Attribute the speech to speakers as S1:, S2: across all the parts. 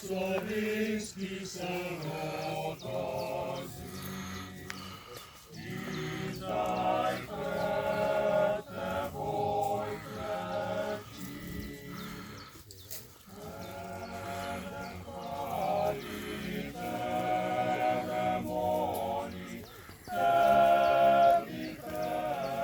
S1: slovenski serotozi. Izdaj prete boj kreči, eden hvali tebe moli, tebi krepeni,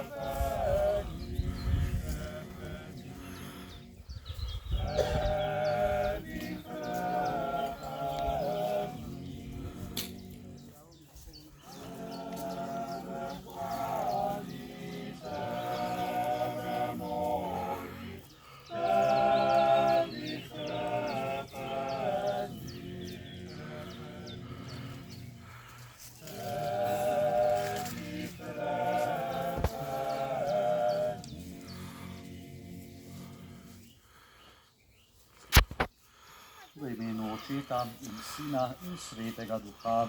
S2: V imenu Očeta in Sina in Svetega Duha.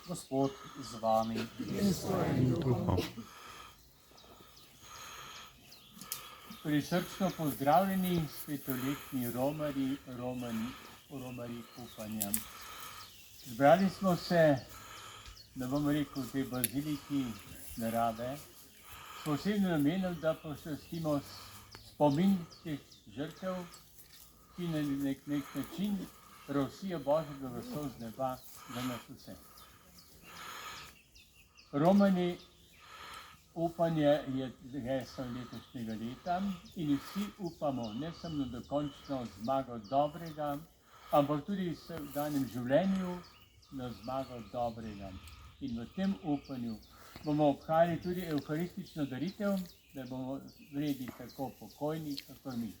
S2: Gospod z vami. Prisrčno pozdravljeni svetoletni romarji upanja. Zbrali smo se, da bom rekel, v tej baziliki narave, s posebnim namenom, da počastimo spomin teh žrtev, ki na nek način rosijo Božjega glasu z neba za nas vse. Romani upanje je geslo letošnjega leta in vsi upamo ne samo na dokončno zmago dobrega, ampak tudi v danem življenju na zmago dobrega. In v tem upanju bomo obhajali tudi evharistično daritev, da bomo vredni tako pokojni, kako mi.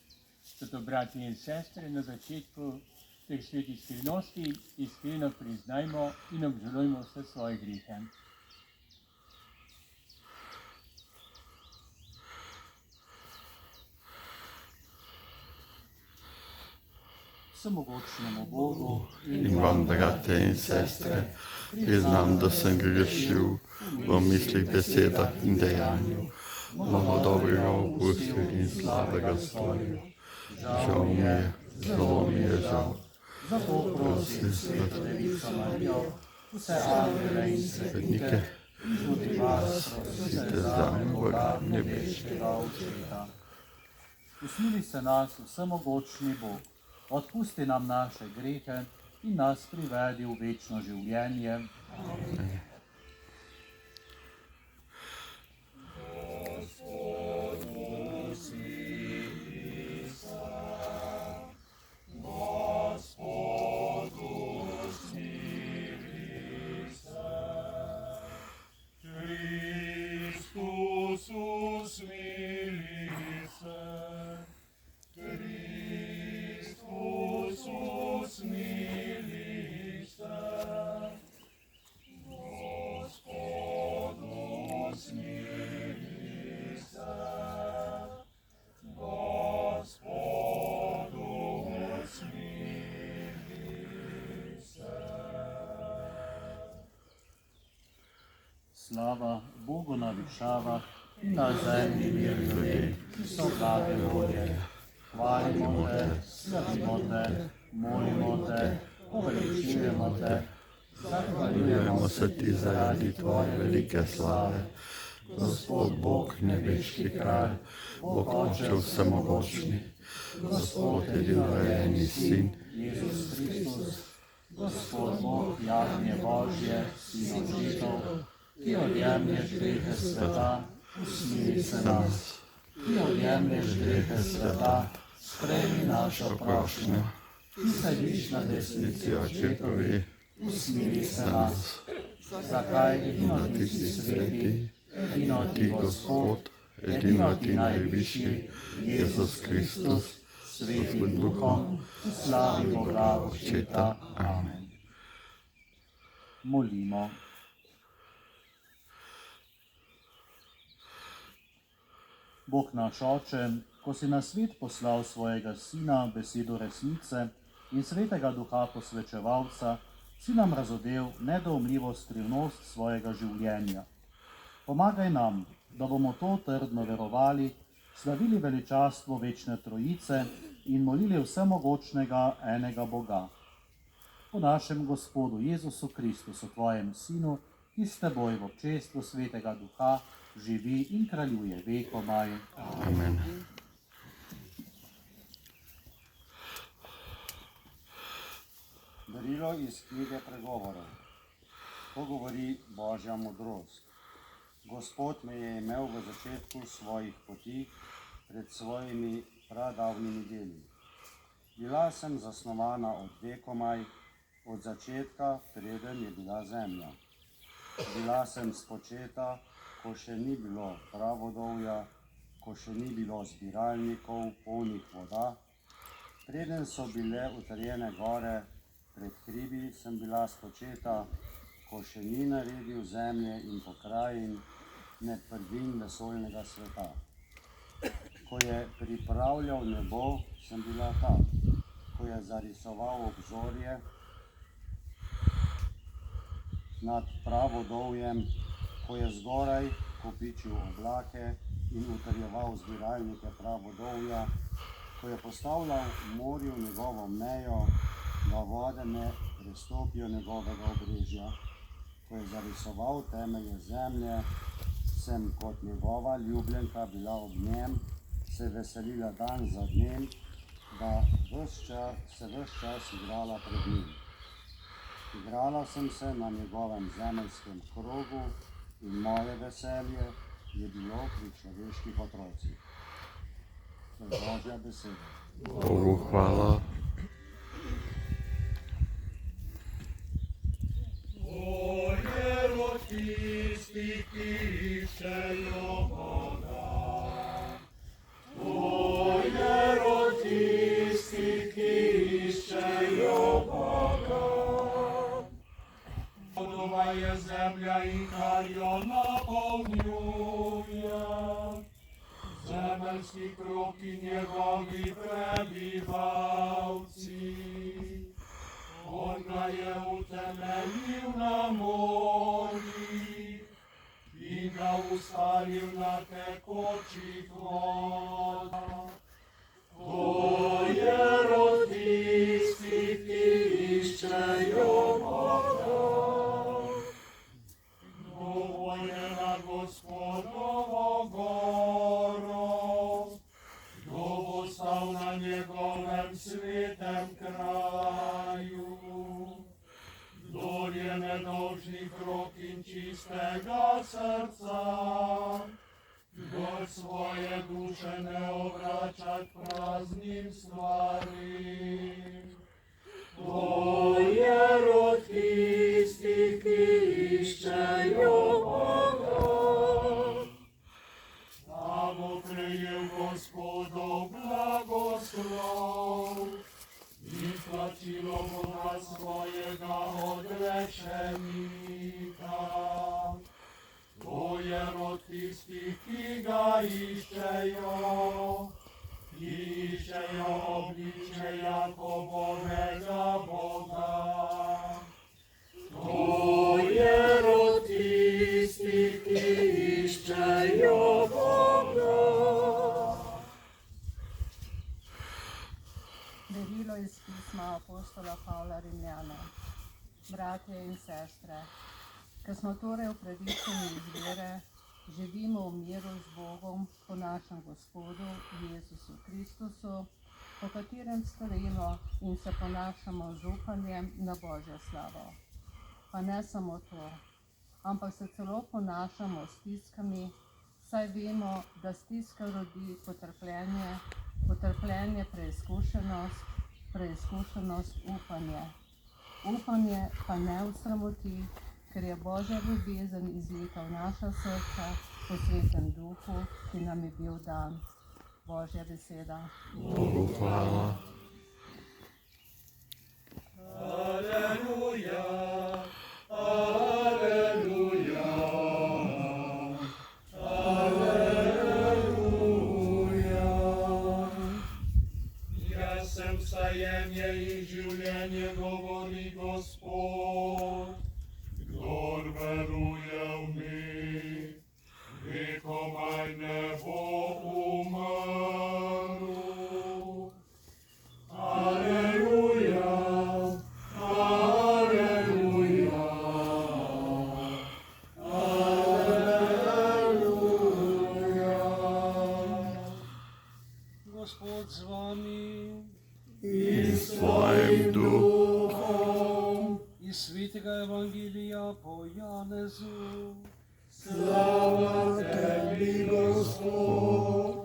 S2: Zato, bratje in sestre, na začetku teh svetih skrivnosti iskreno priznajmo in obžalujmo vse svoje grehe. Vsemogočnemu Bogu
S3: in vam, bratje in sestre, priznam, da sem grešil v mislih, besedah in dejanju, mnogo dobrega opustil in slabega storil. Žal mi je, zelo mi je žal.
S2: Zato prosim Sveto Devico Marijo, vse angele in svetnike, in tudi vas prosite za Boga nebeškega Očeta. Usmili se nas, vsemogočni Bog, odpusti nam naše grehe in nas privedi v večno življenje. Amen. Slava Bogu na višavah in na zemlji mir ljudem, ki so blage volje. Hvalimo te, slavimo te, molimo te, poveličujemo te, zahvaljujemo se ti zaradi tvoje velike slave. Gospod Bog, nebeški kralj, Bog Oče vsemogočni, Gospod edinorođeni Sin, Jezus Kristus, Gospod Bog, jagnje Božje, Sin očetov, ki odjemlješ grehe sveta, usmili se nas. Ki odjemlješ grehe sveta, sprejmi našo prošnjo. Ki sediš na desnici očetovi, usmili se nas. Zakaj edino ti si sveti, edino ti Gospod, edino ti najvišji, Jezus Kristus, svetim Duhom, v slavi Boga Očeta. Amen. Molimo. Bog naš Oče, ko si na svet poslal svojega Sina, besedo resnice in Svetega Duha posvečevalca, si nam razodel nedoumljivo skrivnost svojega življenja. Pomagaj nam, da bomo to trdno verovali, slavili veličastvo večne Trojice in molili vsemogočnega enega Boga. Po našem Gospodu Jezusu Kristusu, tvojem Sinu, ki s teboj v občestvu Svetega Duha živi in kraljuje vekomaj.
S3: Amen.
S4: Darilo iz knjige pregovorov. To govori Božja modrost. Gospod me je imel v začetku svojih poti, pred svojimi pradavnimi deli. Bila sem zasnovana od vekomaj, od začetka, preden je bila zemlja. Bila sem spočeta, ko še ni bilo pravodovja, ko še ni bilo zbiralnikov polnih voda. Preden so bile utrjene gore, pred hribi sem bila spočeta, ko še ni naredil zemlje in pokrajin med prvin vesoljnega sveta. Ko je pripravljal nebo, sem bila ta. Ko je zarisoval obzorje nad pravodovjem, ko je zgoraj kopičil oblake in utrjeval zbiralnike pravodovja, ko je postavljal v morju njegovo mejo, da vode ne prestopijo njegovega obrežja, ko je zarisoval temelje zemlje, sem kot njegova ljubljenka bila ob njem, se veselila dan za dnem, da se ves čas igrala pred njim. Igrala sem se na njegovem zemeljskem krogu in moje veselje je bilo pri človeških otrocih. To je Božja beseda.
S3: Bogu hvala.
S1: Bolje od tistih, ki iščejo Boga. Bolje od tistih, ki iščejo Boga. Vodova je zemlja in kar jo napolnjuje. Zemeljski krog in njegovi prebivalci. On ga je utemeljil na morjih in ga ustalil na tekočih vodah. To je rod tistih, ki iščejo Boga. Kdo je nad Gospodovo goro? Kdo bo stal na njegovem svetem kraju? Kdor je nedolžnih rok in čistega srca, kdor svoje duše ne obrača k praznim stvarim. To je rod tistih, ki iščejo Boga. Da bo prejel Gospodov blagoslov in plačilo Boga svojega odrečenika. To je rod tistih, ki ga iščejo, ki iščejo obličje Jakobovega Boga. To je rod tistih, ki iščejo Boga.
S5: Darilo iz pisma apostola Pavla Rimljanom. Bratje in sestre, ker smo torej upravičeni iz vere, živimo v miru z Bogom po našem Gospodu Jezusu Kristusu, po katerem stojimo in se ponašamo z upanjem na Božjo slavo. Pa ne samo to, ampak se celo ponašamo s stiskami, saj vemo, da stiska rodi potrpljenje, potrpljenje preizkušenost, preizkušenost upanje. Upanje pa ne usramoti, ker je Božja ljubezen izlita v naša srca po Svetem Duhu, ki nam je bil dan. Božja beseda.
S3: Bogu hvala.
S1: Aleluja, aleluja, aleluja. Jaz sem vstajenje in življenje, govori Gospod. Kdor veruje v mig, vekomaj ne bo umrl.
S4: Gospod z vami.
S3: In s tvojim duhom.
S4: Iz svetega evangelija po Janezu.
S1: Slava tebi, Gospod.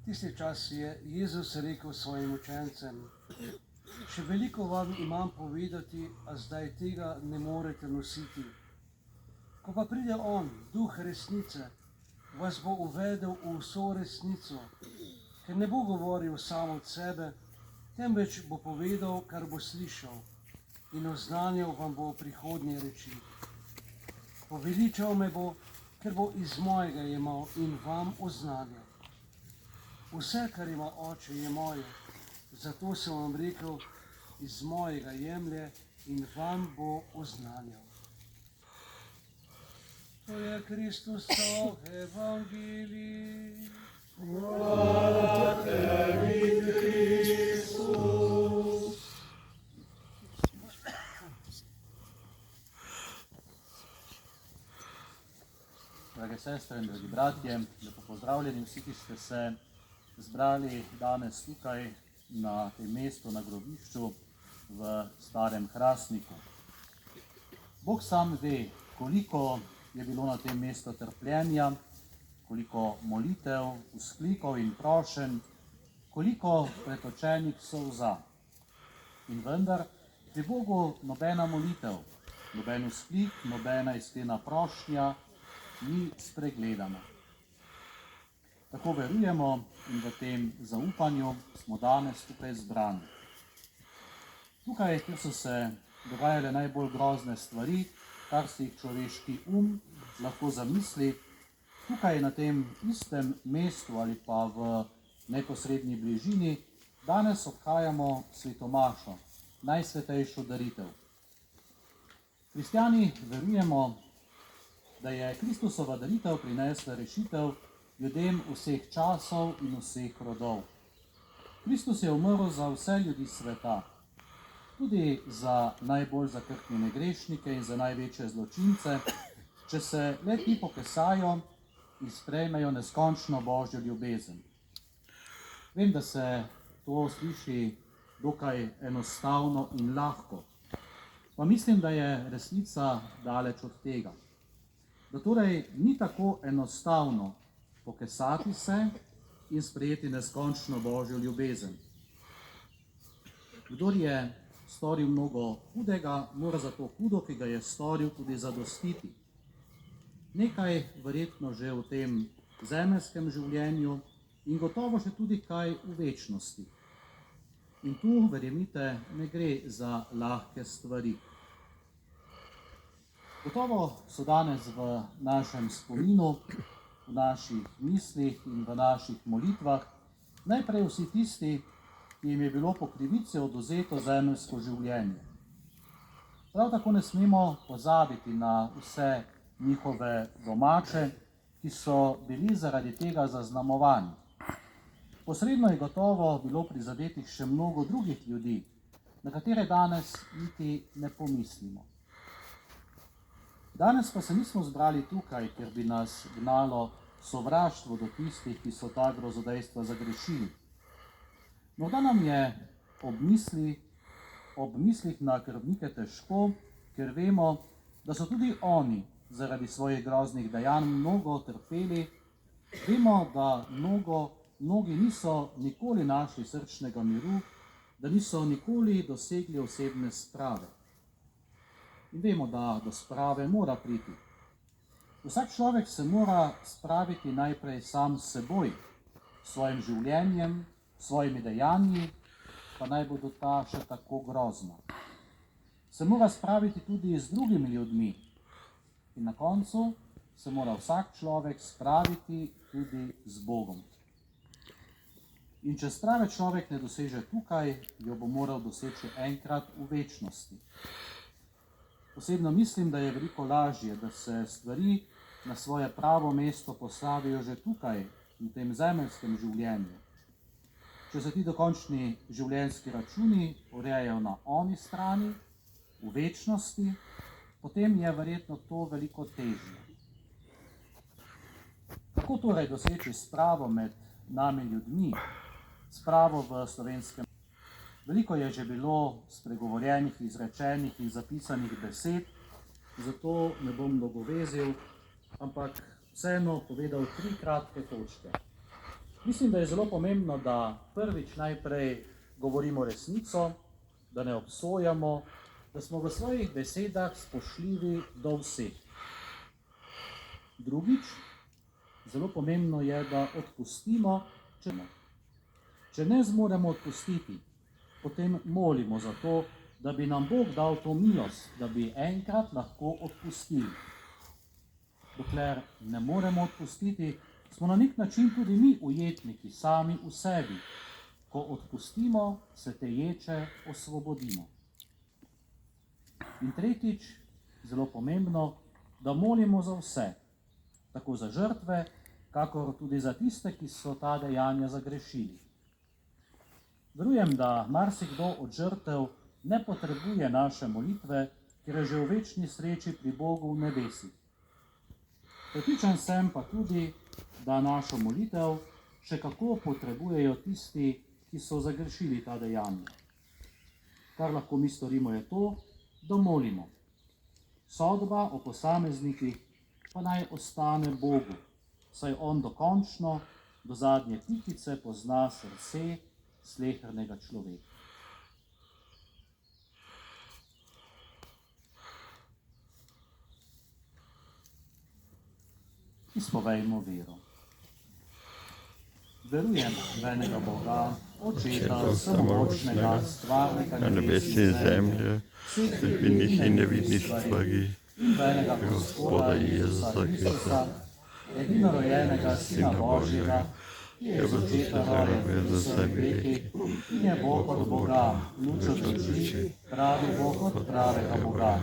S4: Tisti čas je Jezus rekel svojim učencem: še veliko vam imam povedati, a zdaj tega ne morete nositi. Ko pa pride On, Duh resnice, vas bo uvedel v vso resnico, ker ne bo govoril sam od sebe, temveč bo povedal, kar bo slišal, in oznanjal vam bo prihodnje reči. Poveličal me bo, ker bo iz mojega jemal in vam oznanjal. Vse, kar ima Oče, je moje, zato sem vam rekel, iz mojega jemlje in vam bo oznanjal. To je Kristusov evangelij.
S1: Hvala tebi, Kristus.
S2: Drage sestre in dragi bratje, lepo pozdravljeni vsi, ki ste se zbrali danes tukaj na tem mestu, na grobišču v Starem Hrastniku. Bog sam ve, koliko je bilo na tem mestu trpljenja, koliko molitev, vzklikov in prošenj, koliko pretočenih solza. In vendar pri Bogu nobena molitev, noben vzklik, nobena iskrena prošnja ni spregledana. Tako verujemo in v tem zaupanju smo danes tukaj zbrani. Tukaj, kjer so se dogajale najbolj grozne stvari, kar si jih človeški lahko zamisli, tukaj na tem istem mestu ali pa v neposrednji bližini danes obhajamo svetomašo, najsvetejšo daritev. Kristjani verujemo, da je Kristusova daritev prinesla rešitev ljudem vseh časov in vseh rodov. Kristus je umrl za vse ljudi sveta, tudi za najbolj zakrknjene grešnike in za največje zločince, če se le ti pokesajo in sprejmejo neskončno Božjo ljubezen. Vem, da se to sliši dokaj enostavno in lahko, pa mislim, da je resnica daleč od tega. Da torej ni tako enostavno pokesati se in sprejeti neskončno Božjo ljubezen. Kdor je storil mnogo hudega, mora za to hudo, ki ga je storil, tudi zadostiti. Nekaj verjetno že v tem zemeljskem življenju in gotovo še tudi kaj v večnosti. In tu, verjemite, ne gre za lahke stvari. Gotovo so danes v našem spominu, v naših mislih in v naših molitvah najprej vsi tisti, ki jim je bilo po krivici odvzeto zemeljsko življenje. Prav tako ne smemo pozabiti na vse njihove domače, ki so bili zaradi tega zaznamovani. Posredno je gotovo bilo prizadetih še mnogo drugih ljudi, na katere danes niti ne pomislimo. Danes pa se nismo zbrali tukaj, ker bi nas gnalo sovraštvo do tistih, ki so ta grozodejstva zagrešili. Morda nam je ob mislih na krvnike težko, ker vemo, da so tudi oni zaradi svojih groznih dejanj mnogo trpeli. Vemo, da mnogi niso nikoli našli srčnega miru, da niso nikoli dosegli osebne sprave. In vemo, da do sprave mora priti. Vsak človek se mora spraviti najprej sam s seboj, s svojim življenjem, s svojimi dejanji, pa naj bodo ta še tako grozna. Se mora spraviti tudi z drugimi ljudmi. In na koncu se mora vsak človek spraviti tudi z Bogom. In če sprave človek ne doseže tukaj, jo bo moral doseči enkrat v večnosti. Osebno mislim, da je veliko lažje, da se stvari na svoje pravo mesto postavijo že tukaj, v tem zemeljskem življenju. Če se ti dokončni življenjski računi urejajo na oni strani, v večnosti, potem je verjetno to veliko težje. Kako torej doseči spravo med nami ljudmi, spravo v slovenskem. Veliko je že bilo spregovorjenih, izrečenih in zapisanih besed, zato ne bom dolgovezil, ampak vseeno povedal 3 kratke točke. Mislim, da je zelo pomembno, da prvič najprej govorimo resnico, da ne obsojamo, da smo v svojih besedah spoštljivi do vseh. Drugič, zelo pomembno je, da odpustimo, če ne zmoremo odpustiti, potem molimo za to, da bi nam Bog dal to milost, da bi enkrat lahko odpustili. Dokler ne moremo odpustiti, smo na nek način tudi mi ujetniki sami v sebi. Ko odpustimo, se te ječe osvobodimo. In tretjič, zelo pomembno, da molimo za vse, tako za žrtve, kakor tudi za tiste, ki so ta dejanja zagrešili. Verujem, da marsikdo od žrtev ne potrebuje naše molitve, ker je že v večni sreči pri Bogu v nebesih. Prepričan sem pa tudi, da našo molitev še kako potrebujejo tisti, ki so zagrešili ta dejanja. Kar lahko mi storimo je to, da molimo. Sodba o posameznikih pa naj ostane Bogu, saj on dokončno, do zadnje pikice pozna srce slehernega človeka. Izpovejmo vero. Verujem v enega Boga, Očeta vsemogočnega, stvarnika
S3: nebesa in zemlje, vidnih in nevidnih stvari,
S2: in v enega Gospoda Jezusa Kristusa, edinorojenega Sina Božjega, ki je z očeta rojen v vseh vekih in je Bog od Boga, luč od oči, pravi Bog od pravega Boga,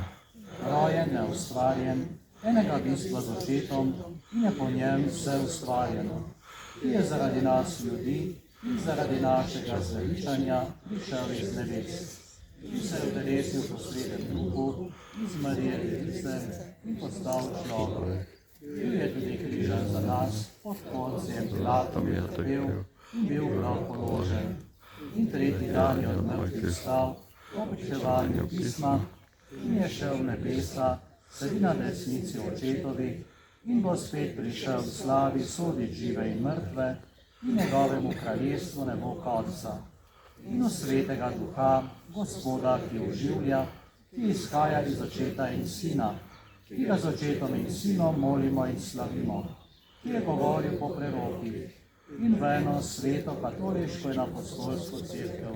S2: rojen, neustvarjen, enega bistva z očetom in je po njem vse ustvarjeno, ki je zaradi nas ljudi in zaradi našega zveličanja prišel iz nebes, ki se je utelesil po Svetem Duhu iz Marije Device in postal človek. Bil je tudi križan za nas, pod Poncijem Pilatom je trpel in bil prav položen. In tretji dan je od mrtvih vstal, po pričevanju pisma, in je šel v nebesa, sedi na desnici očetovih, in bo spet prišel v slavi soditi žive in mrtve, in njegovemu kraljestvu ne bo konca. In v Svetega Duha, Gospoda, ki oživlja, ki izhaja iz očeta in sina, ki ga z očetom in sinom molimo in slavimo, ki je govoril po prerokih, in v eno sveto katoliško in apostolsko cerkev,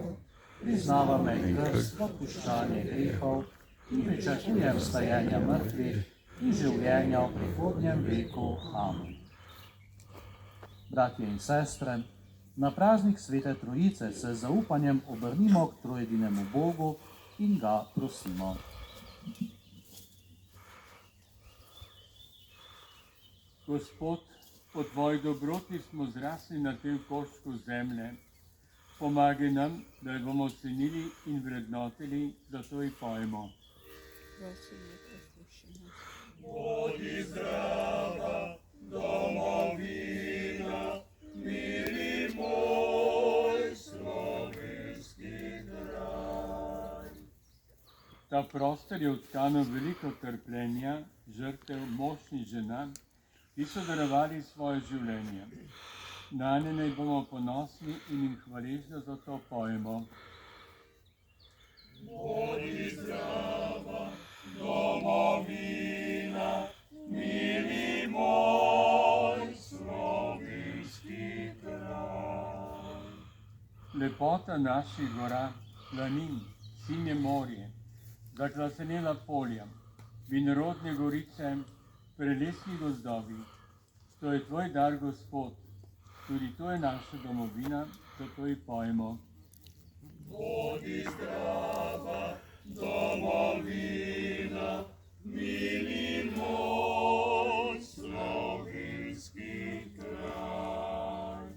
S2: priznava me krst, odpuščanje grehov, in pričakujem vstajenja mrtvih in življenja v prihodnjem veku. Amen. Bratje in sestre, na praznik Svete Trojice se z zaupanjem obrnimo k trojedinemu Bogu in ga prosimo.
S1: Gospod, po tvoji dobroti smo zrasli na tem koščku zemlje. Pomagaj nam, da jo bomo cenili in vrednotili, zato ji pojemo. Bodi zdrava, domovina, mili moj slovenski kraj. Ta prostor je vtkan veliko trpljenja, žrtev mož in žena, ki so darovali svoje življenje. Nanje naj bomo ponosni in jim hvaležno za to pojemo. Bodi zdrava, domovina, mili moj slovenski kraj. Lepota naših gora, planin, sinje morje, zaklasenela polja, vinorodne gorice, prelesni gozdovi. To je tvoj dar, Gospod, tudi to je naša domovina, zato ji pojemo. Bodi zdrava, domovina, mili moj slovenski kraj.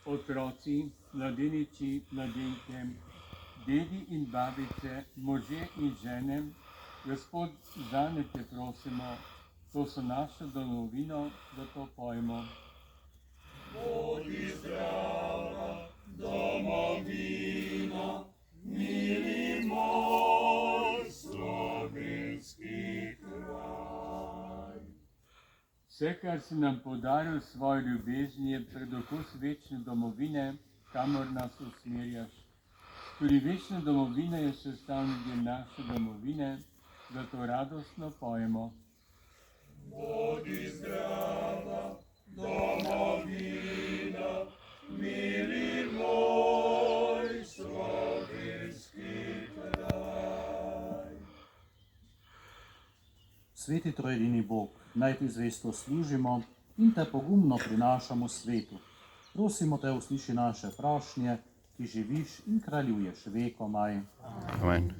S1: Otroci, mladeniči, mladenke, dedi in babice, možje in žene, Gospod, zanje te prosimo, to so naša domovina, zato pojmo. Vse, kar si nam podaril s svojo ljubeznijo, je pred okus večne domovine, kamor nas usmerjaš. Tudi večna domovina je sestavni del naše domovine, zato radostno pojemo.
S2: Sveti trojedini Bog, naj ti zvesto služimo in te pogumno prinašamo svetu. Prosimo te, usliši naše prošnje, ki živiš in kraljuješ vekomaj.
S3: Amen.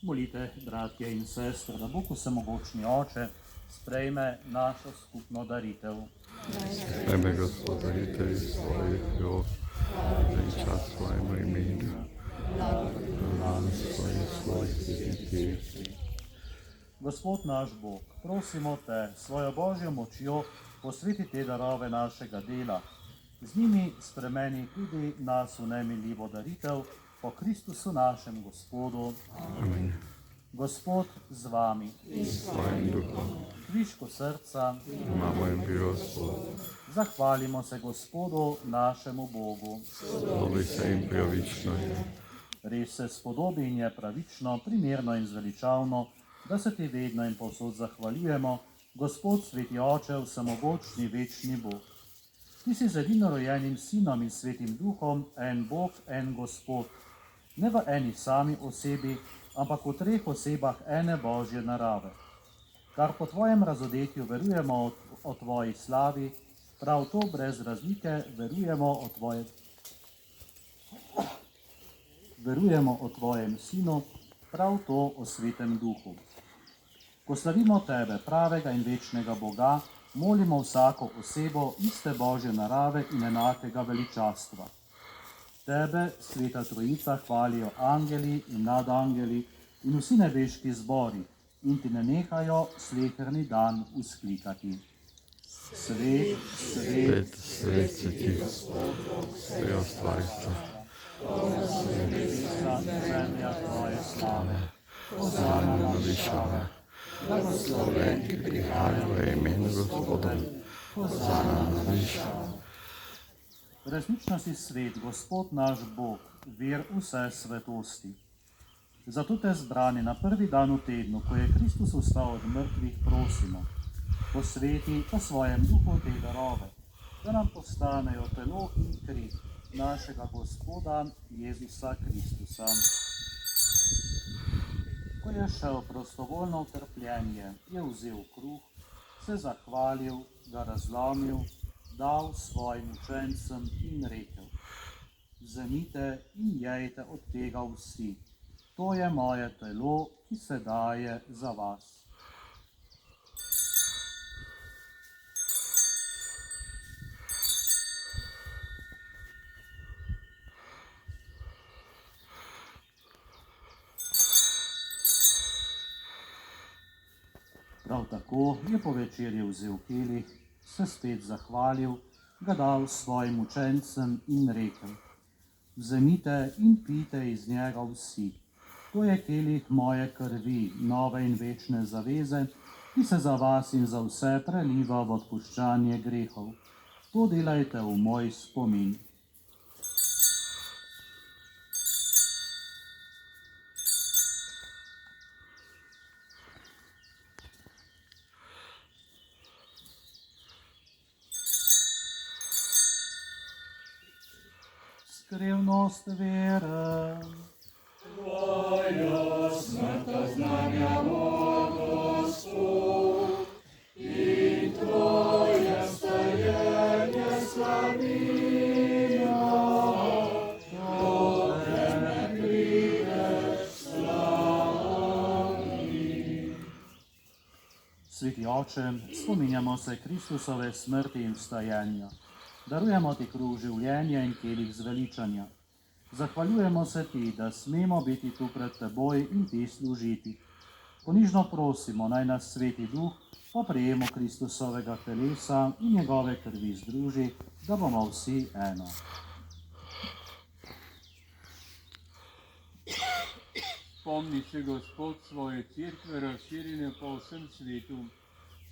S2: Molite, bratje in sestre, da Bog vsemogočni Oče sprejme našo skupno daritev.
S3: Sprejme gospodaritelji svojih rok, in čas svojemu imenu, blagoslovi svoj svetih.
S2: Gospod naš Bog, prosimo te, svojo božjo močjo posveti te darove našega dela. Z njimi spremeni tudi nas v nemiljivo daritev po Kristusu našem Gospodu.
S3: Amen.
S2: Gospod z vami,
S3: Svojim duhom
S2: kviško srca,
S3: imamo in bi Gospod,
S2: zahvalimo se Gospodu našemu Bogu.
S3: dobi se in pravično je.
S2: Res se spodobi in je pravično, primerno in zveličavno, da se ti vedno in povsod zahvaljujemo, Gospod, sveti Oče, vsemogočni, večni Bog. Ti si z edinorojenim Sinom in Svetim Duhom en Bog, en Gospod, ne v eni sami osebi, ampak v treh osebah ene Božje narave. Kar po tvojem razodetju verujemo o tvoji slavi, prav to brez razlike verujemo o tvojem Sinu, prav to o Svetem Duhu. Ko slavimo tebe, pravega in večnega Boga, molimo vsako osebo iste Božje narave in enakega veličastva. Tebe, Sveta Trojica, hvalijo angeli in nadangeli in vsi nebeški zbori in ti ne nehajo sleherni dan vzklikati. Svet, svet,
S3: Svet, svet si ti, vse ustvarstva.
S2: nebesa in zemlja tvoje slave.
S3: Hosana na višavah, blagosloven, ki prihaja v imenu Gospodovem. Hosana na višavah.
S2: Resnično si svet, Gospod naš Bog, vir vse svetosti. Zato te zbrani na prvi dan v tednu, ko je Kristus vstal od mrtvih, prosimo, posveti po svojem duhu te darove, da nam postanejo telo in kri našega Gospoda Jezusa Kristusa. Ko je šel prostovoljno v trpljenje, je vzel kruh, se zahvalil, ga razlomil, dal svojim učencem in rekel: vzemite in jejte od tega vsi. To je moje telo, ki se daje za vas. Prav tako je po večerji vzel kelih, se spet zahvalil, ga dal svojim učencem in rekel: Vzemite in pijte iz njega vsi. To je kelih moje krvi, nove in večne zaveze, ki se za vas in za vse preliva v odpuščanje grehov. To delajte v moj spomin. Skrivnost vere. Sveti Oče, spominjamo se Kristusove smrti in vstajenja. Darujemo ti kruh življenja in kelih zveličanja. Zahvaljujemo se ti, da smemo biti tu pred teboj in ti služiti. Ponižno prosimo, naj nas Sveti Duh po prejemu Kristusovega telesa in njegove krvi združi, da bomo vsi eno.
S1: Spomni se Gospod svoje cerkve razširjene po vsem svetu,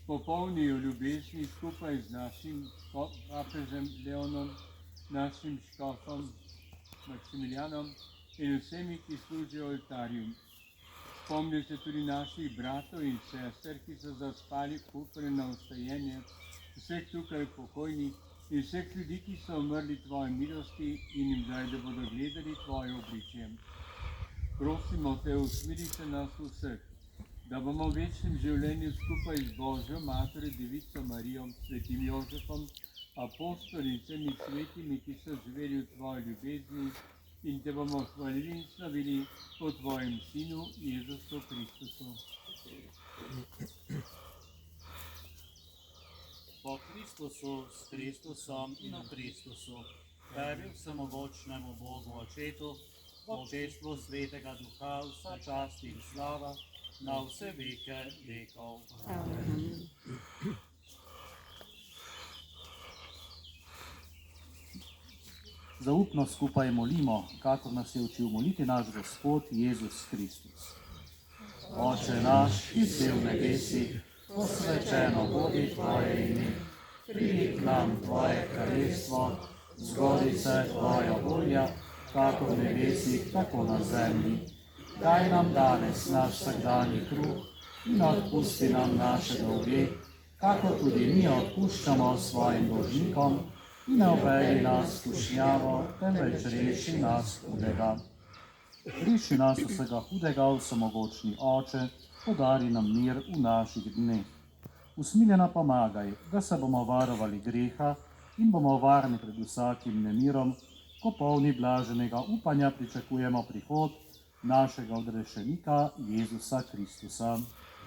S1: popolni jo ljubezni skupaj z našim papežem Leonom, našim škofom Maksimilijanom in vsemi, ki služijo oltarju. Spomni se tudi naših bratov in sester, ki so zaspali na vstajenje, vseh tukaj pokojnih in vseh ljudi, ki so umrli tvoje milosti in jim daj, da bodo gledali tvoje obličje. Prosimo te, usmiri se nas vseh, da bomo v večnem življenju skupaj z Božjo Materjo Devico Marijo, svetim Jožefom, apostoli in vsemi svetimi, ki so živeli v tvoji ljubezni, in te bomo hvalili in slavili po tvojem Sinu Jezusu Kristusu.
S2: Po Kristusu, s Kristusom in v Kristusu, tebi vsemogočnemu Bogu Očetu, v občestvu Svetega Duha, vsa čast in slava, na vse veke vekov. Amen. Zaupno skupaj molimo, kakor nas je učil moliti naš Gospod Jezus Kristus. Oče naš, ki si v nebesih, posvečeno bodi tvoje ime, pridi k nam tvoje kraljestvo, zgodi se tvoja volja, kakor v nebesih, tako na zemlji. Daj nam danes naš vsakdanji kruh in odpusti nam naše dolge, kakor tudi mi odpuščamo svojim dolžnikom, in ne uvedi nas v skušnjavo, temveč reši nas hudega. Reši nas vsega hudega, vsemogočni Oče, podari nam mir v naših dneh. Usmiljeno pomagaj, da se bomo varovali greha in bomo varni pred vsakim nemirom, ko polni blaženega upanja pričakujemo prihod našega odrešenika Jezusa Kristusa.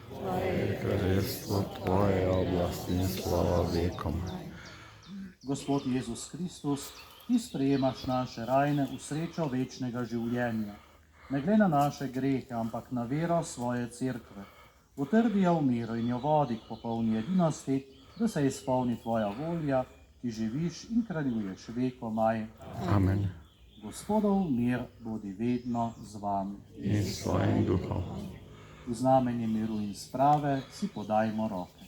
S3: Tvoje kraljestvo, tvoje oblasti in slava vekom.
S2: Gospod Jezus Kristus, ti sprejemaš naše rajne v srečo večnega življenja. Ne glede na naše grehe, ampak na vero svoje cerkve. Utrdi jo v miru in jo vodi k popolni edinosti, da se izpolni tvoja volja, ki živiš in kraljuješ vekomaj.
S3: Amen.
S2: Gospodov mir bodi vedno z vami.
S3: In s tvojim duhom.
S2: V znamenje miru in sprave si podajmo roke.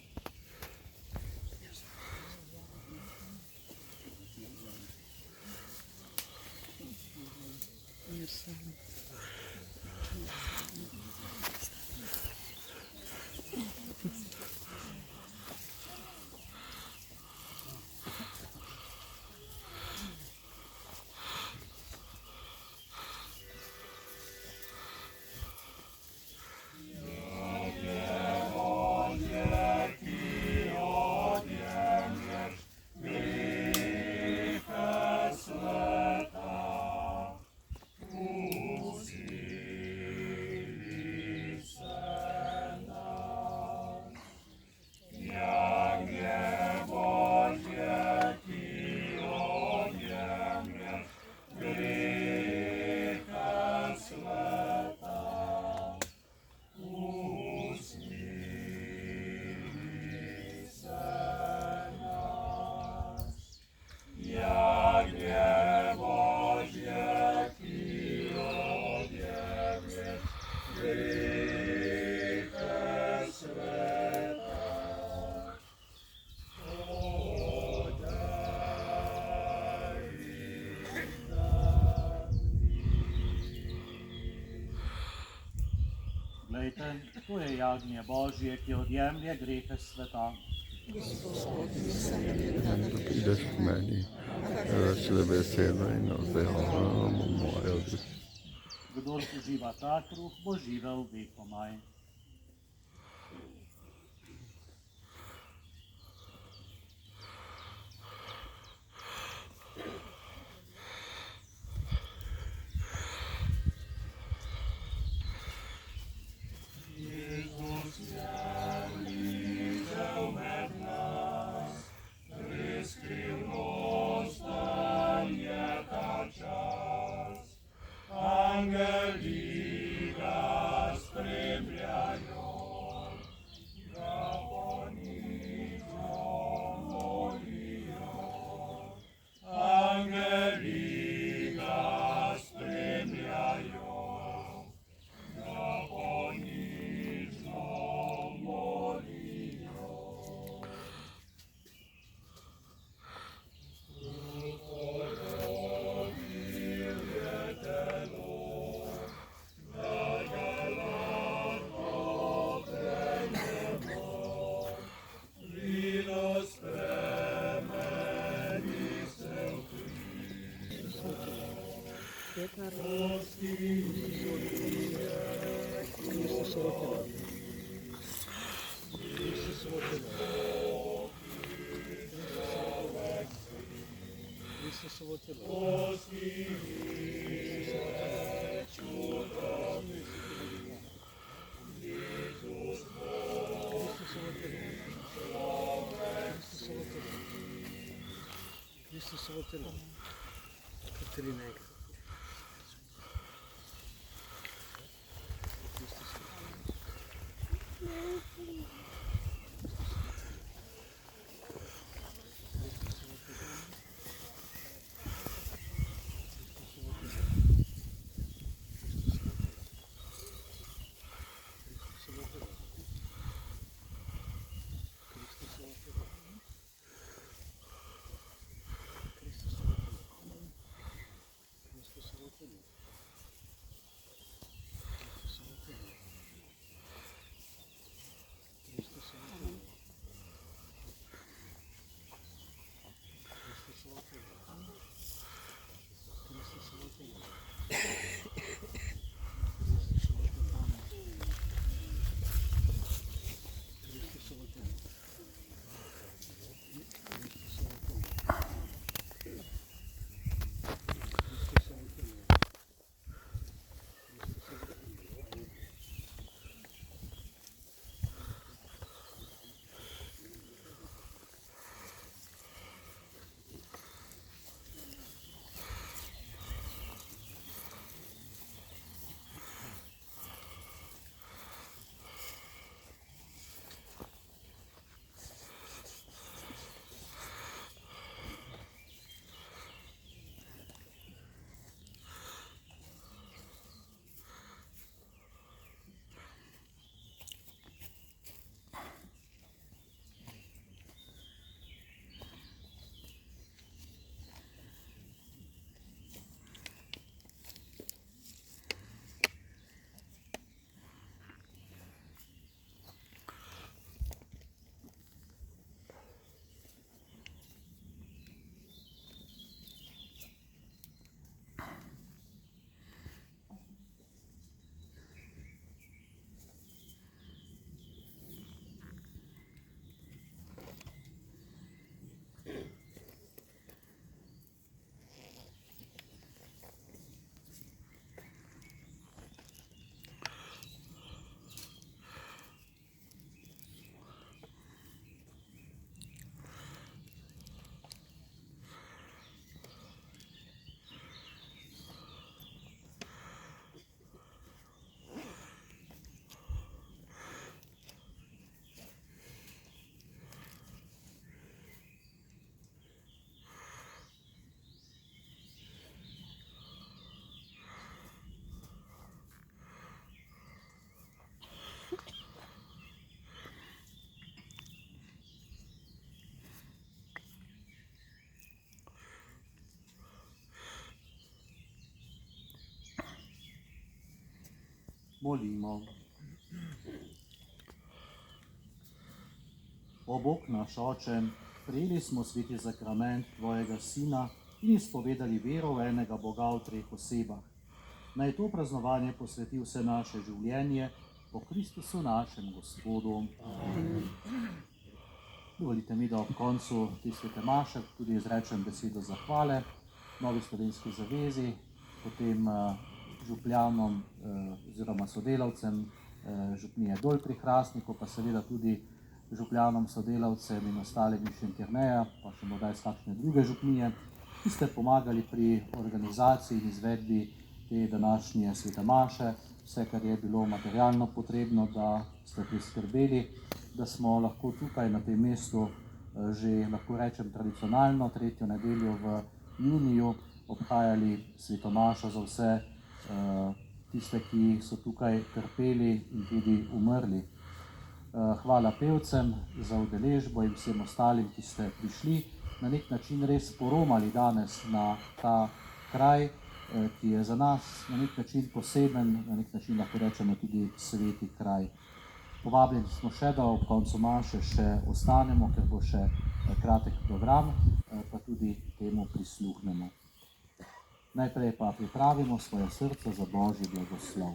S2: Poglejte, to je jagnje Božje, ki odjemlje grehe sveta.
S3: Da prideš k meni, reči le besedo in ozdravljamo mojo dušo.
S2: Kdor uživa ta kruh, bo živel vekomaj.
S6: Kristusovo telo. Katarina je.
S2: Molimo. O Bog naš Oče, prejeli smo sveti sakrament Tvojega Sina in izpovedali vero v enega Boga v treh osebah. Naj to praznovanje posveti vse naše življenje po Kristusu našem Gospodu. Dovolite mi, da ob koncu te svete maše tudi izrečem besedo zahvale Novi Slovenski zavezi, potem župljanom oziroma sodelavcem župnije Dol pri Hrastniku, pa seveda tudi župljanom, sodelavcem in ostalim iz Šentjerneja, pa še morda iz kakšne druge župnije, ki ste pomagali pri organizaciji in izvedbi te današnje svete maše, vse, kar je bilo materialno potrebno, da ste priskrbeli, da smo lahko tukaj na tem mestu že, lahko rečem, tradicionalno tretjo nedeljo v juniju obhajali sveto mašo za vse tiste, ki so tukaj trpeli in tudi umrli. Hvala pevcem za udeležbo in vsem ostalim, ki ste prišli, na nek način res poromali danes na ta kraj, ki je za nas na nek način poseben, na nek način lahko rečemo tudi sveti kraj. Povabljeni smo še, da ob koncu maše še ostanemo, ker bo še kratek program, pa tudi temu prisluhnemo. Najprej pa pripravimo svoje srce za Božji blagoslov.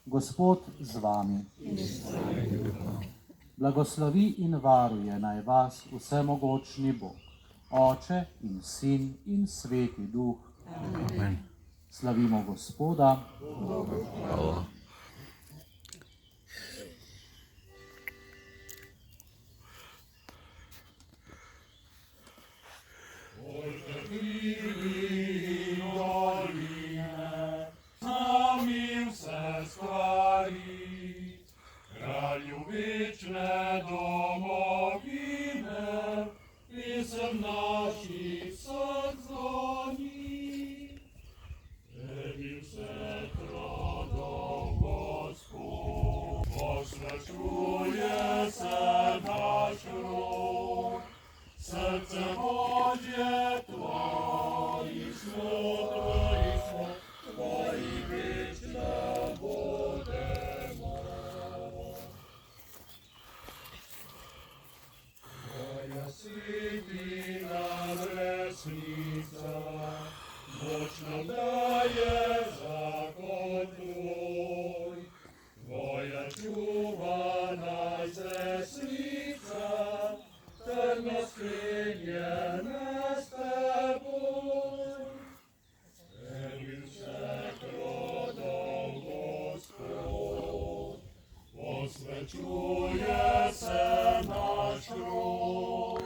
S2: Gospod z vami. Blagoslovi in varuje naj vas vsemogočni Bog, Oče in Sin in Sveti Duh.
S3: Amen.
S2: Slavimo Gospoda.
S3: Hvala.
S1: Wieczne domowiny, pisem naszych sadzoni. Ebil se trodą Gospod, oświecuje se nasz ród, serce Boże Twoi smutno, Twoi wieczne wodę. Święta Lesnica, noc nam daje zakon Twój. Twoja czuwa nas lesnica, terno skrynie nas Teboj. Emil się krodą Gospod, osweczuje se nasz ród.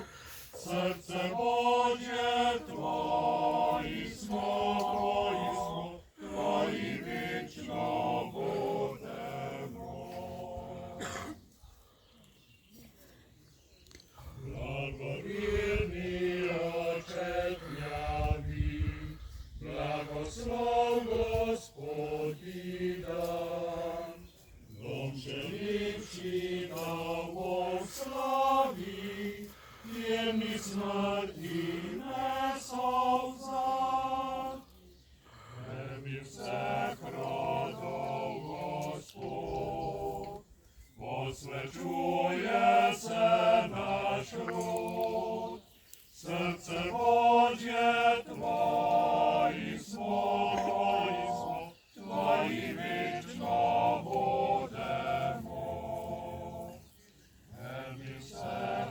S1: Serce Boże Twoi smo, Twoi wieczno budemo. Благовірний Отче днями, благослов Господи дан, дом живший на славі, Ємні смерті не совзад. Емі всех родов Господь, посвячує се наш род. Серце Божє Твої смо, Твої вічно будемо. Емі всех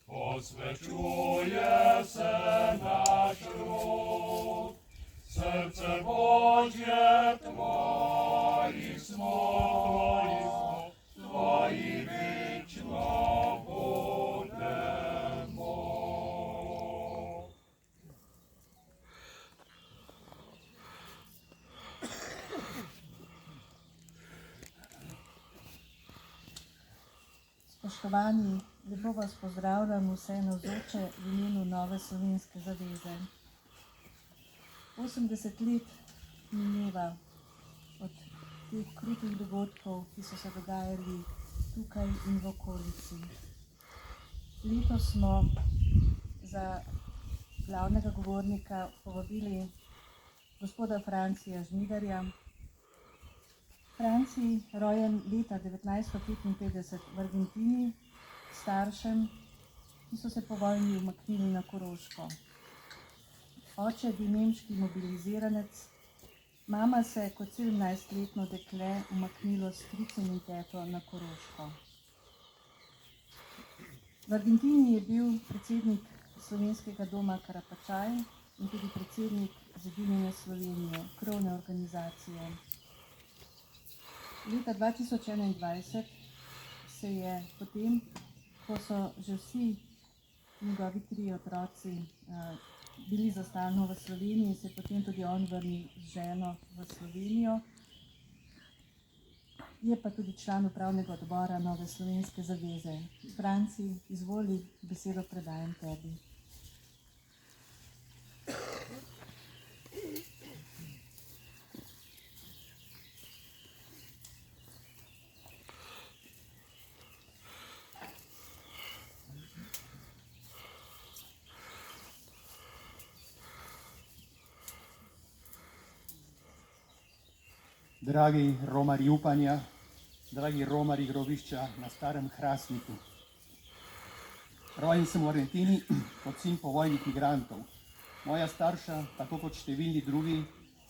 S1: посвячує се наш род, серце Божє Твої смо, Твої вічно будемо.
S5: Spoštovani, lepo vas pozdravljam vse navzoče v imenu Nove Slovenske zaveze. 80 let mineva od teh krutih dogodkov, ki so se dogajali tukaj in v okolici. Letos smo za glavnega govornika povabili gospoda Francija Žnidarja, Franci, rojen leta 1955 v Argentini, staršem, ki so se po vojni umaknili na Koroško. Oče je bil nemški mobiliziranec, mama se je kot 17-letno dekle umaknilo s stricem in teto na Koroško. V Argentini je bil predsednik Slovenskega doma Karapačaj in tudi predsednik Zedinjene Slovenije, krovne organizacije. Leta 2021 se je potem, ko so že vsi njegovi 3 otroci bili za stalno v Sloveniji, se je potem tudi on vrnil z ženo v Slovenijo. Je pa tudi član upravnega odbora Nove slovenske zaveze. Franci, izvoli, besedo predajam tebi.
S7: Dragi romari upanja, dragi romari grobišča na Starem Hrastniku. Rojen sem v Argentini kot sin povojnih migrantov. Moja starša, tako kot številni drugi,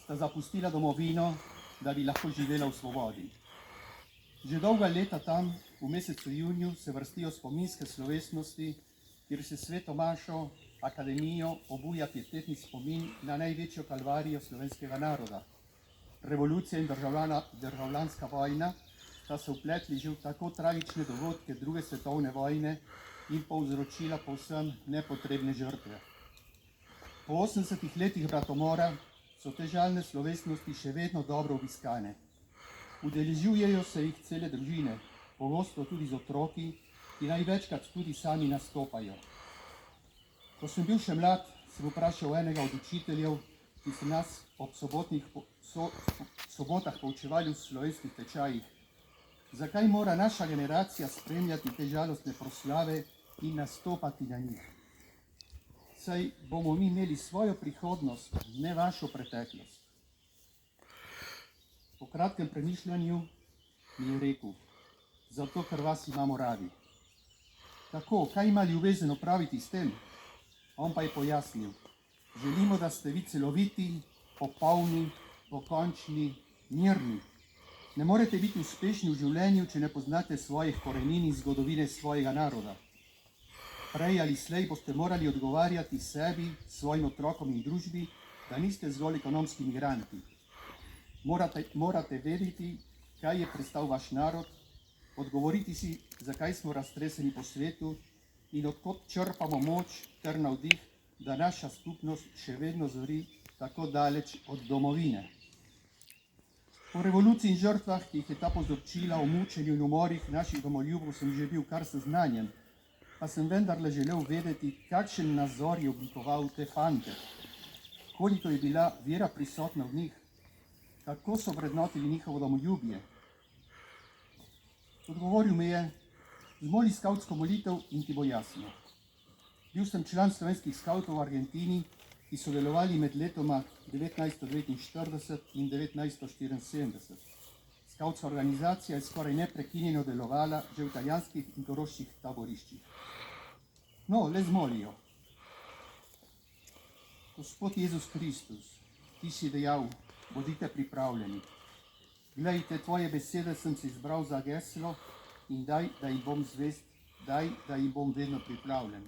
S7: sta zapustila domovino, da bi lahko živela v svobodi. Že dolga leta tam, v mesecu juniju, se vrstijo spominske slovesnosti, kjer se sveto mašo, akademijo obuja pietetni spomin na največjo kalvarijo slovenskega naroda. Revolucija in državljanska vojna sta se vpletli že v tako tragične dogodke druge svetovne vojne in povzročila povsem nepotrebne žrtve. Po 80 letih bratomora so te žalne slovesnosti še vedno dobro obiskane. Udeležujejo se jih cele družine, pogosto tudi z otroki, ki največkrat tudi sami nastopajo. Ko sem bil še mlad, sem vprašal enega od učiteljev, ki so nas ob sobotah poučevali v slovenskih tečajih, zakaj mora naša generacija spremljati te žalostne proslave in nastopati na njih. Saj bomo mi imeli svojo prihodnost, ne vašo preteklost. Po kratkem premišljanju mi je rekel, zato ker vas imamo radi. Tako, kaj ima ljubezen opraviti s tem? On pa je pojasnil, želimo, da ste vi celoviti, popolni, pokončni, mirni. Ne morete biti uspešni v življenju, če ne poznate svojih korenin in zgodovine svojega naroda. Prej ali slej boste morali odgovarjati sebi, svojim otrokom in družbi, da niste zgolj ekonomski migranti. Morate vedeti, kaj je prestal vaš narod, odgovoriti si, zakaj smo raztreseni po svetu in od kod črpamo moč ter navdih, da naša skupnost še vedno zori tako daleč od domovine. Po revoluciji in žrtvah, ki jih je ta povzročila, o mučenju in umorih naših domoljubov sem že bil kar seznanjen, pa sem vendarle želel vedeti, kakšen nazor je oblikoval te fante, koliko je bila vera prisotna v njih, kako so vrednotili njihovo domoljubje. Odgovoril mi je, zmoli skavtsko molitev in ti bo jasno. Bil sem član slovenskih skavtov v Argentini, ki so delovali med letoma 1949 in 1974. Skavtska organizacija je skoraj neprekinjeno delovala že v italijanskih in koroških taboriščih. No, le zmolijo. Gospod Jezus Kristus, ti si dejal, bodite pripravljeni. Glej, te tvoje besede sem si izbral za geslo in daj, da jim bom zvest, daj, da jim bom vedno pripravljen.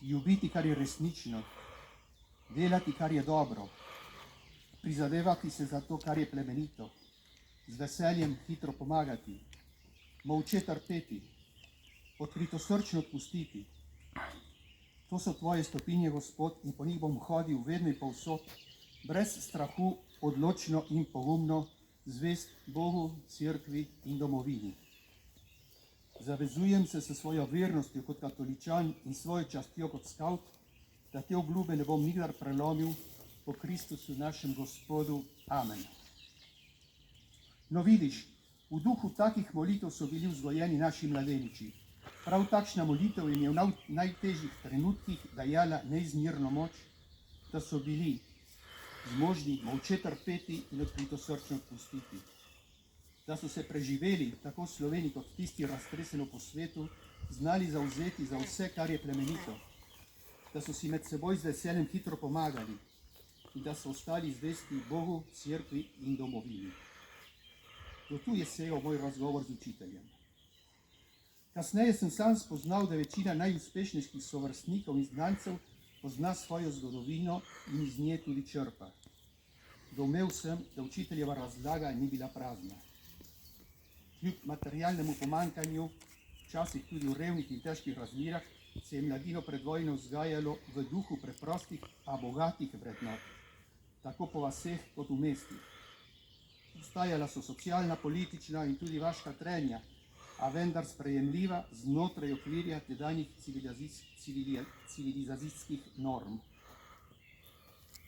S7: Ljubiti, kar je resnično, delati, kar je dobro, prizadevati se za to, kar je plemenito, z veseljem hitro pomagati, molče trpeti, odkritosrčno odpustiti. To so tvoje stopinje, Gospod, in po njih bom hodil vedno in povsod, brez strahu, odločno in pogumno, zvest Bogu, cerkvi in domovini. Zavezujem se s svojo vernostjo kot katoličan in svojo častjo kot skavt, da te obljube ne bom nikdar prelomil, po Kristusu našem Gospodu. Amen. No vidiš, v duhu takih molitev so bili vzgojeni naši mladeniči. Prav takšna molitev jim je v najtežjih trenutkih dajala neizmerno moč, da so bili zmožni molče trpeti in odkritosrčno odpustiti. da so se preživeli, tako v Sloveniji kot tisti raztreseno po svetu, znali zauzeti za vse, kar je plemenito, da so si med seboj z veseljem hitro pomagali in da so ostali zvesti Bogu, cerkvi in domovini. Do tu je segal moj razgovor z učiteljem. Kasneje sem sam spoznal, da večina najuspešnejših sovrstnikov in znancev pozna svojo zgodovino in iz nje tudi črpa. Doumel sem, da učiteljeva razlaga ni bila prazna. Kljub materialnemu pomanjkanju, včasih tudi v revnih in težkih razmerah, se je mladino pred vojno vzgajalo v duhu preprostih, a bogatih vrednot, tako po vaseh kot v mestih. Obstajala so socialna, politična in tudi vaška trenja, a vendar sprejemljiva znotraj okvirja tedanjih civilizacijskih norm.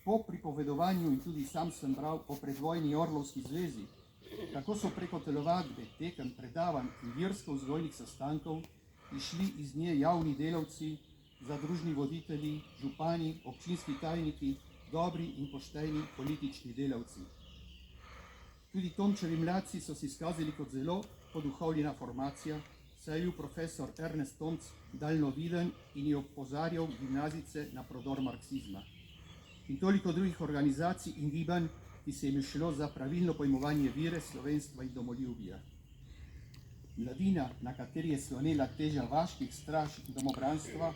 S7: Po pripovedovanju in tudi sam sem bral o predvojni Orlovski zvezi, kako so preko telovadbe, tekem, predavanj in versko-vzgojnih sestankov išli iz nje javni delavci, zadružni voditelji, župani, občinski tajniki, dobri in pošteni politični delavci. Tudi Tomčevi mladci so se izkazali kot zelo poduhovljena formacija, saj je bil profesor Ernest Tomc daljnoviden in je opozarjal gimnazice na prodor marksizma. In toliko drugih organizacij in gibanj, ki se jim je šlo za pravilno pojmovanje vere, slovenstva in domoljubja. Mladina, na kateri je slonela teža vaških straž in domobranstva,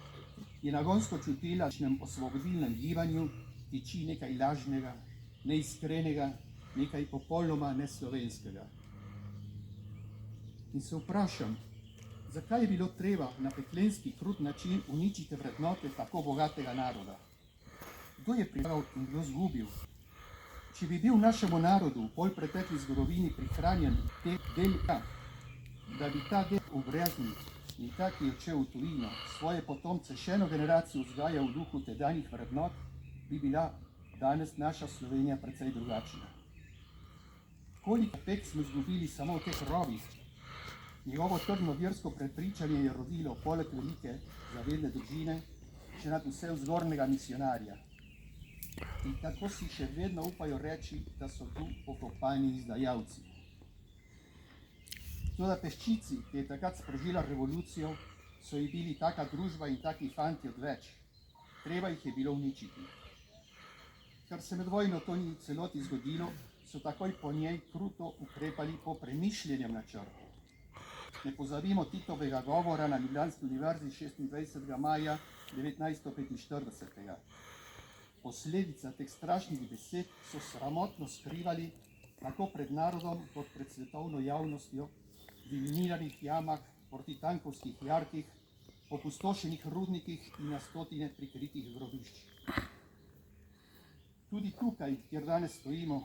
S7: je nagonsko čutila, da v osvobodilnem gibanju tiči nekaj lažnega, neiskrenega, nekaj popolnoma neslovenskega. In se vprašam, zakaj je bilo treba na peklenski krut način uničiti vrednote tako bogatega naroda? Kdo je priprav in kdo zgubil? Če bi bil našemu narodu v polpretekli zgodovini prihranjen del, da bi ta del ubreznil in ta, ki je odšel v tujino, svoje potomce še eno generacijo vzgajal v duhu tedanjih vrednot, bi bila danes naša Slovenija precej drugačna. Koliko pek smo izgubili samo v teh rovih? Njegovo trdno versko prepričanje je rodilo poleg velike zavedne družine še nad vse vzgornjega misionarja. In tako si še vedno upajo reči, da so tu pokopani izdajalci. Toda peščici, ki je takrat sprožila revolucijo, so ji bili taka družba in taki fanti odveč. Treba jih je bilo uničiti. Ker se med vojno to ni v celoti zgodilo, so takoj po njej kruto ukrepali po premišljenem načrtu. Ne pozabimo Titovega govora na Ljubljanski univerzi 26. maja 1945. Posledica teh strašnih besed so sramotno skrivali tako pred narodom kot pred svetovno javnostjo v miniranih jamah, protitankovskih jarkih, opustošenih rudnikih in na stotine prikritih grobišč. Tudi tukaj, kjer danes stojimo,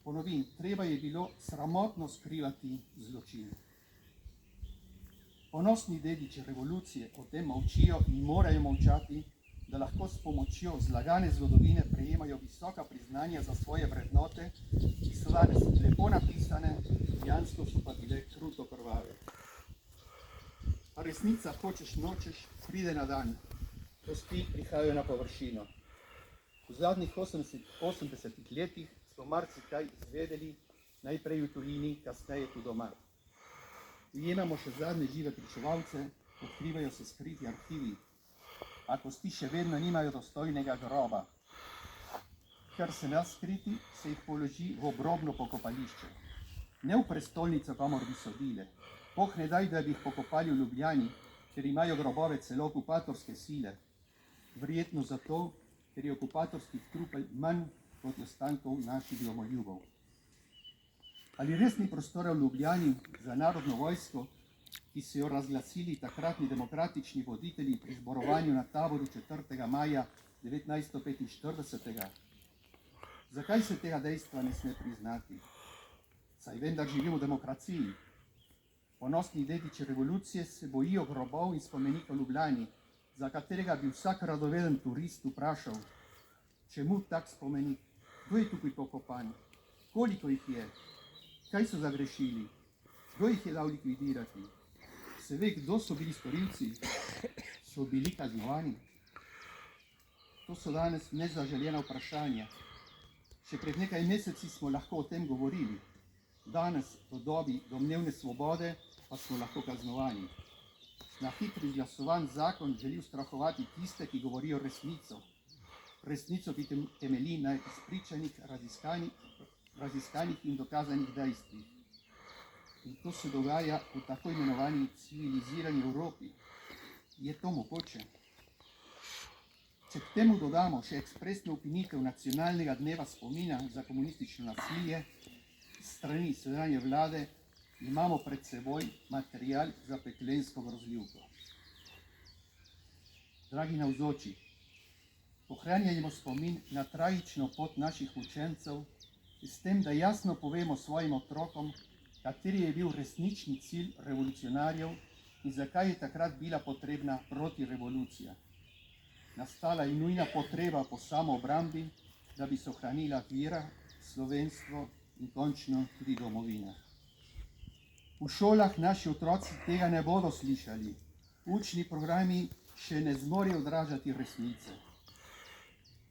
S7: ponovim, treba je bilo sramotno skrivati zločin. Ponosni dediči revolucije o tem molčijo in morajo molčati, da lahko s pomočjo zlagane zgodovine prejemajo visoka priznanja za svoje vrednote, ki so danes lepo napisane, dejansko so pa bile kruto krvave. A resnica, hočeš nočeš, pride na dan. Kosti prihajajo na površino. V zadnjih 80 letih smo marsikaj izvedeli, najprej v tujini, kasneje tu doma. Ujemamo še zadnje žive pričevalce, odkrivajo se skriti arhivi, a kosti še vedno nimajo dostojnega groba. Ker se ne skriti, se jih položi v obrobno pokopališče. Ne v prestolnico, kamor bi sodile. Bog ne daj, da bi jih pokopali v Ljubljani, ker imajo grobove celo okupatorske sile. Verjetno zato, ker je okupatorskih trupel manj kot ostankov naših domoljubov. Ali res ni prostora v Ljubljani za narodno vojsko, ki so jo razglasili takratni demokratični voditelji pri zborovanju na taboru 4. maja 1945. Zakaj se tega dejstva ne sme priznati? Saj vendar živimo v demokraciji. Ponosni dediči revolucije se bojijo grobov in spomenikov v Ljubljani, za katerega bi vsak radoveden turist vprašal, čemu tak spomenik, kdo je tukaj pokopan, koliko jih je, kaj so zagrešili, kdo jih je dal likvidirati. Se ve, kdo so bili storilci, so bili kaznovani. To so danes nezaželjena vprašanja. Še pred nekaj meseci smo lahko o tem govorili. Danes, v dobi domnevne svobode, pa smo lahko kaznovani. Na hitri izglasovan zakon želi ustrahovati tiste, ki govorijo resnico. Resnico, ki temelji na izpričanih, raziskanih in dokazanih dejstvih. In to se dogaja v tako imenovani civilizirani Evropi. Je to mogoče? Če k temu dodamo še ekspresno ukinitev nacionalnega dneva spomina za komunistično nasilje strani sedanje vlade, imamo pred seboj material za peklensko grozljivko. Dragi navzoči, ohranjajmo spomin na tragično pot naših učencev s tem, da jasno povemo svojim otrokom, kateri je bil resnični cilj revolucionarjev in zakaj je takrat bila potrebna protirevolucija. Nastala je nujna potreba po samoobrambi, da bi se ohranila vera, slovenstvo in končno tudi domovina. V šolah naši otroci tega ne bodo slišali. Učni programi še ne zmorejo odražati resnice.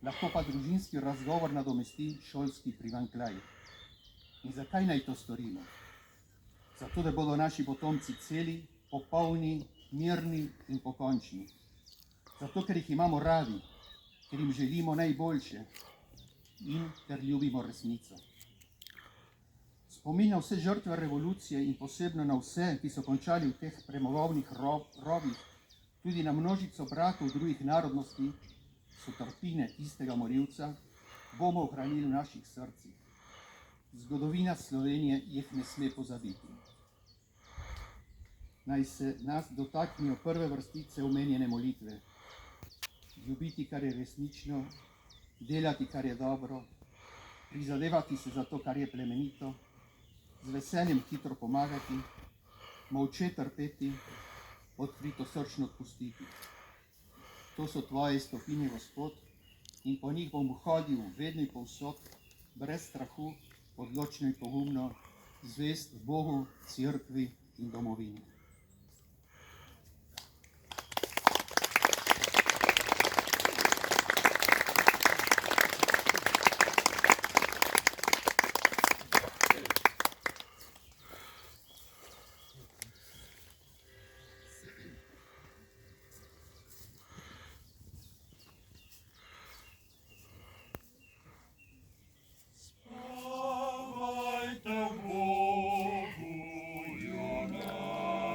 S7: Lahko pa družinski razgovor nadomesti šolski primanjkljaj. In zakaj naj to storimo? Zato, da bodo naši potomci celi, popolni, mirni in pokončni. Zato, ker jih imamo radi, ker jim želimo najboljše in ker ljubimo resnico. Spomin na vse žrtve revolucije in posebno na vse, ki so končali v teh premogovnih rovih, tudi na množico bratov drugih narodnosti, sotrpine istega morilca, bomo ohranili v naših srcih. Zgodovina Slovenije jih ne sme pozabiti. Naj se nas dotaknejo prve vrstice omenjene molitve. Ljubiti, kar je resnično, delati, kar je dobro, prizadevati se za to, kar je plemenito, z veseljem hitro pomagati, molče trpeti, odkrito srčno odpustiti. To so tvoje stopinje, Gospod, in po njih bom hodil vedno in povsod, brez strahu, odločno in pogumno, zvest Bogu, cerkvi in domovini.
S1: Spavajte v Bogu, junak.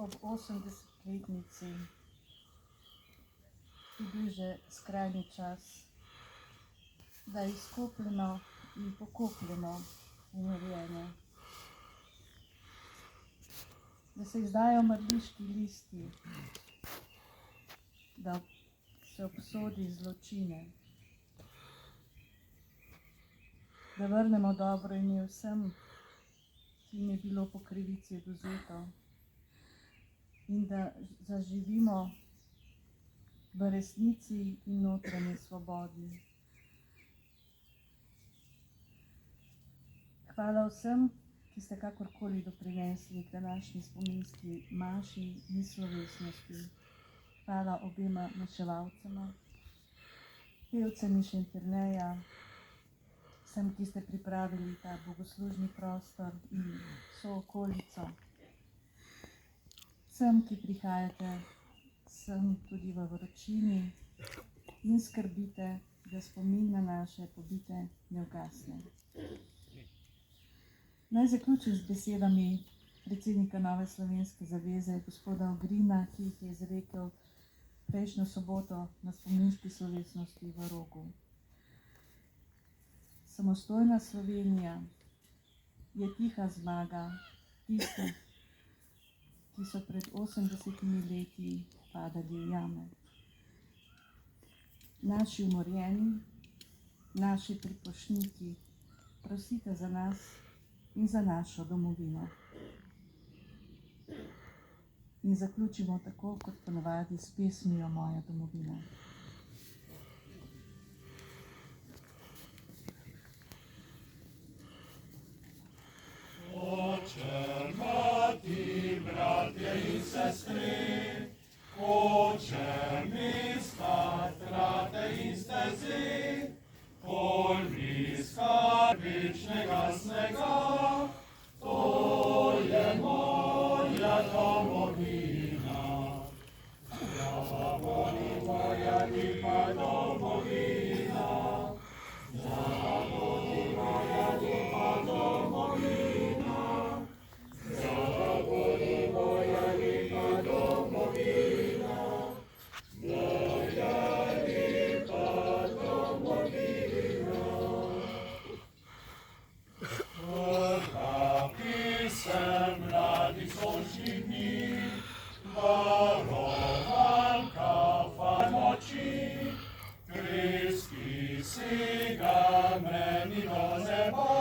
S5: ob 80-letnici je bil že skrajni čas, da izkopljeno in pokopljeno umorjenje. Da se izdajo mrliški listi, da se obsodi zločine, da vrnemo dobro ime vsem, ki jim je bilo po krivici odvzeto, in da zaživimo v resnici in notranji svobodi. Hvala vsem, ki ste kakorkoli doprinesli k današnji spominski maši in slovesnosti. Hvala obema maševalcema, pevcem iz Šentjerneja, vsem, ki ste pripravili ta bogoslužni prostor in sookolico. Vsem, ki prihajate sem tudi v vročini in skrbite, da spomin na naše pobite ne ugasne. Naj zaključim z besedami predsednika Nove slovenske zaveze, gospoda Ogrina, ki jih je izrekel prejšnjo soboto na spominski slovesnosti v Rogu. Samostojna Slovenija je tiha zmaga tistih, ki so pred 80 leti padali v jame. Naši umorjeni, naši pripošniki, prosite za nas in za našo domovino. In zaključimo tako, kot ponavadi, s pesmijo Moja domovina.
S8: Oče, mati, bratje in sestri, Oče, mesta, trate in stezi, kolniska večnega snega, to je moja domovina. Ja, bodi moja lepa domovina, ja, bodi moja lepa domovina, ja, bodi moja lepa domovina, moja lepa domovina. Prva pisem mladih sončnih dni, varovanka far moči, kres, ki sega meni do neba.